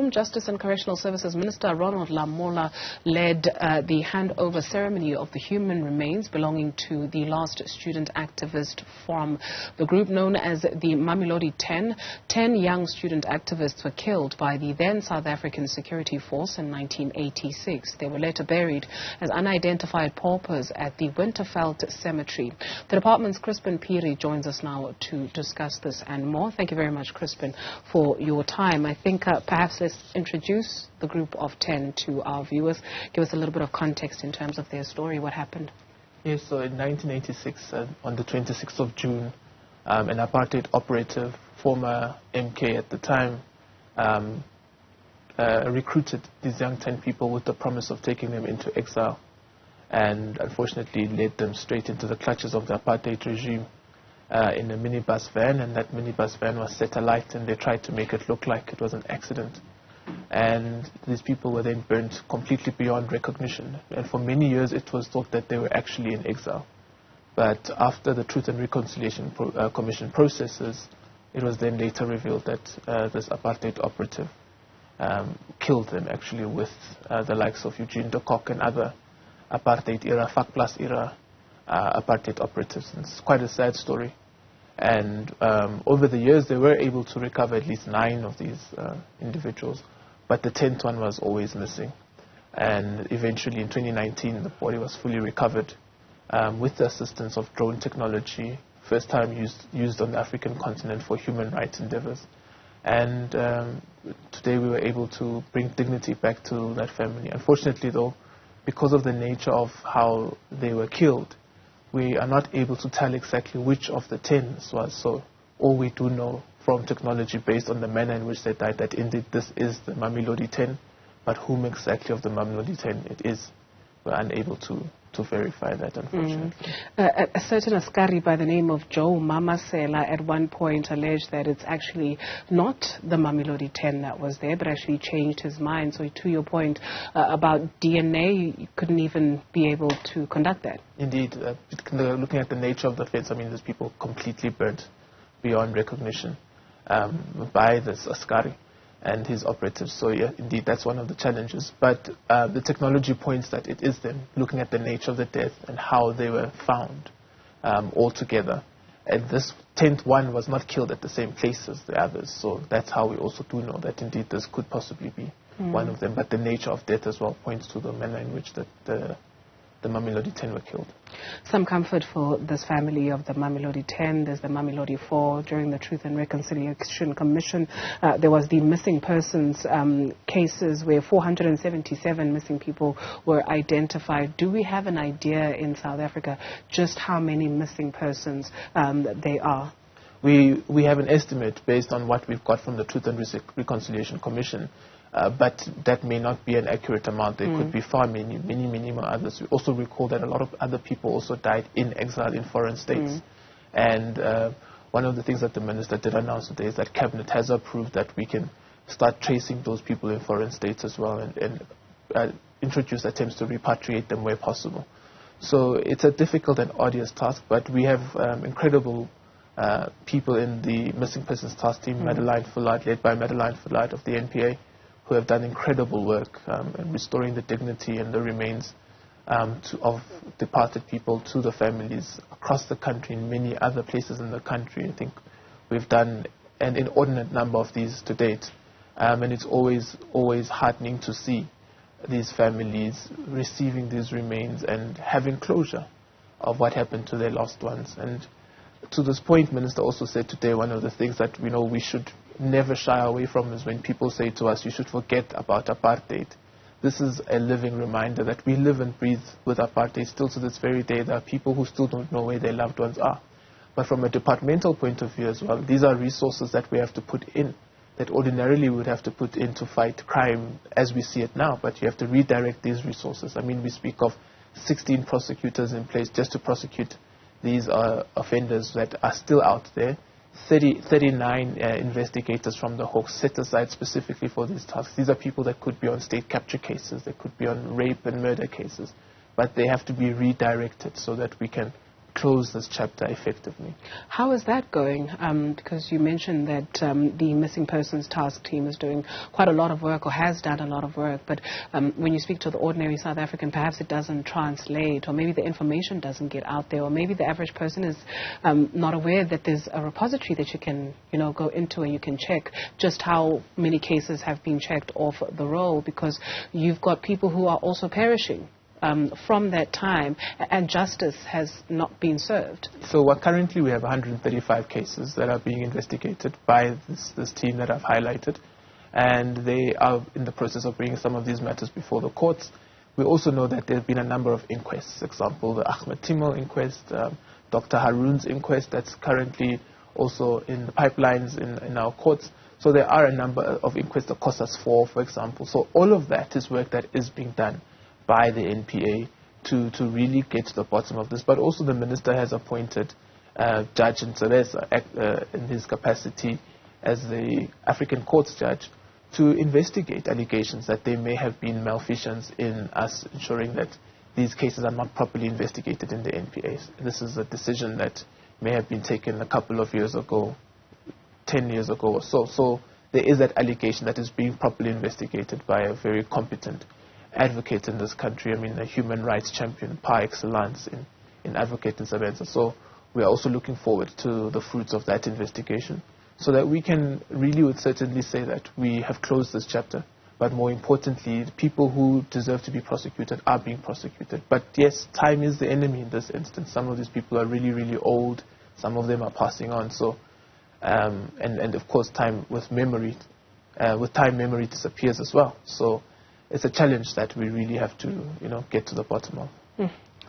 Home, Justice and Correctional Services Minister Ronald Lamola led the handover ceremony of the human remains belonging to the last student activist from the group known as the Mamelodi 10. 10 young student activists were killed by the then South African Security Force in 1986. They were later buried as unidentified paupers at the Winterveld cemetery. The department's Chrispin Phiri joins us now to discuss this and more. Thank you very much, Chrispin, for your time. I think perhaps let's introduce the group of 10 to our viewers. Give us a little bit of context in terms of their story. What happened? Yes, so in 1986, on the 26th of June, an apartheid operative, former MK at the time, recruited these young 10 people with the promise of taking them into exile, and unfortunately led them straight into the clutches of the apartheid regime in a minibus van, and that minibus van was set alight, and they tried to make it look like it was an accident. And these people were then burnt completely beyond recognition, and for many years it was thought that they were actually in exile. But after the Truth and Reconciliation Commission processes, it was then later revealed that this apartheid operative killed them, actually, with the likes of Eugene de Kock and other apartheid-era, FAC+-era apartheid operatives. And it's quite a sad story. And over the years, they were able to recover at least 9 of these individuals, but the 10th one was always missing. And eventually, in 2019, the body was fully recovered with the assistance of drone technology, first time used on the African continent for human rights endeavors. And today we were able to bring dignity back to that family. Unfortunately, though, because of the nature of how they were killed, we are not able to tell exactly which of the 10 this was. So all we do know from technology based on the manner in which they died, that indeed this is the Mamelodi 10, but whom exactly of the Mamelodi 10 it is, we're unable to verify that, unfortunately. A certain askari by the name of Joe Mamasela at one point alleged that it's actually not the Mamelodi 10 that was there, but actually changed his mind. So to your point about DNA, you couldn't even be able to conduct that. Indeed. Looking at the nature of the offense, I mean, these people completely burnt beyond recognition by this askari and his operatives. So yeah, indeed, that's one of the challenges. But the technology points that it is them, looking at the nature of the death and how they were found all together. And this 10th one was not killed at the same place as the others. So that's how we also do know that indeed this could possibly be one of them. But the nature of death as well points to the manner in which the Mamelodi 10 were killed. Some comfort for this family of the Mamelodi 10. There's the Mamelodi 4. During the Truth and Reconciliation Commission, there was the missing persons cases where 477 missing people were identified. Do we have an idea in South Africa just how many missing persons they are? We have an estimate based on what we've got from the Truth and Reconciliation Commission. But that may not be an accurate amount. There could be far many more others. We also recall that a lot of other people also died in exile in foreign states. And one of the things that the minister did announce today is that Cabinet has approved that we can start tracing those people in foreign states as well and introduce attempts to repatriate them where possible. So it's a difficult and arduous task, but we have incredible people in the missing persons task team, Madeline Fullard, led by Madeline Fullard of the NPA, who have done incredible work in restoring the dignity and the remains of departed people to the families across the country and many other places in the country. I think we've done an inordinate number of these to date, and it's always heartening to see these families receiving these remains and having closure of what happened to their lost ones. And to this point, Minister also said today, one of the things that we know we should never shy away from is when people say to us, you should forget about apartheid. This is a living reminder that we live and breathe with apartheid. Still to this very day, there are people who still don't know where their loved ones are. But from a departmental point of view as well, these are resources that we have to put in, that ordinarily we would have to put in to fight crime as we see it now. But you have to redirect these resources. I mean, we speak of 16 prosecutors in place just to prosecute these offenders that are still out there. 39 investigators from the Hawks set aside specifically for these tasks. These are people that could be on state capture cases, they could be on rape and murder cases, but they have to be redirected so that we can close this chapter effectively. How is that going? Because you mentioned that the missing persons task team is doing quite a lot of work, or has done a lot of work, but when you speak to the ordinary South African, perhaps it doesn't translate, or maybe the information doesn't get out there, or maybe the average person is not aware that there's a repository that you can, go into and you can check just how many cases have been checked off the roll, because you've got people who are also perishing from that time, and justice has not been served. So currently we have 135 cases that are being investigated by this team that I've highlighted, and they are in the process of bringing some of these matters before the courts. We also know that there have been a number of inquests, for example, the Ahmed Timel inquest, Dr. Haroon's inquest that's currently also in the pipelines in our courts. So there are a number of inquests, the COSAS 4, for example. So all of that is work that is being done by the NPA to really get to the bottom of this. But also the minister has appointed Judge Ntsebenza in his capacity as the African Courts Judge to investigate allegations that there may have been malfeasance in us ensuring that these cases are not properly investigated in the NPAs. This is a decision that may have been taken a couple of years ago, 10 years ago or so. So there is that allegation that is being properly investigated by a very competent advocate in this country. I mean, a human rights champion par excellence in Advocate Ntsebenza. So we are also looking forward to the fruits of that investigation, so that we can really would certainly say that we have closed this chapter. But more importantly, the people who deserve to be prosecuted are being prosecuted. But yes, time is the enemy in this instance. Some of these people are really, really old. Some of them are passing on. So, and of course, time with memory disappears as well. So it's a challenge that we really have to, get to the bottom of.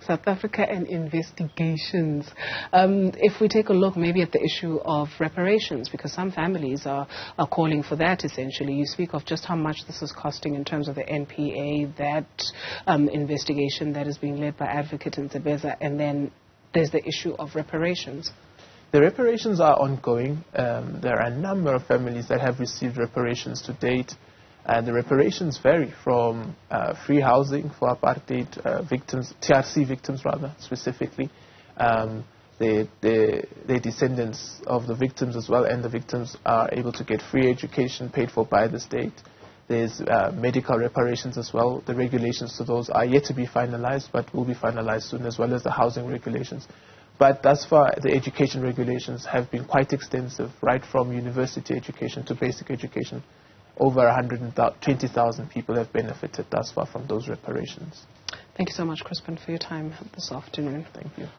South Africa and investigations. If we take a look maybe at the issue of reparations, because some families are calling for that essentially. You speak of just how much this is costing in terms of the NPA, that investigation that is being led by Advocate Ntsebenza, and then there's the issue of reparations. The reparations are ongoing. There are a number of families that have received reparations to date. The reparations vary from free housing for apartheid victims, TRC victims rather, specifically. The descendants of the victims as well, and the victims are able to get free education paid for by the state. There's medical reparations as well. The regulations to those are yet to be finalized, but will be finalized soon, as well as the housing regulations. But thus far, the education regulations have been quite extensive, right from university education to basic education. Over 120,000 people have benefited thus far from those reparations. Thank you so much, Chrispin, for your time this afternoon. Thank you.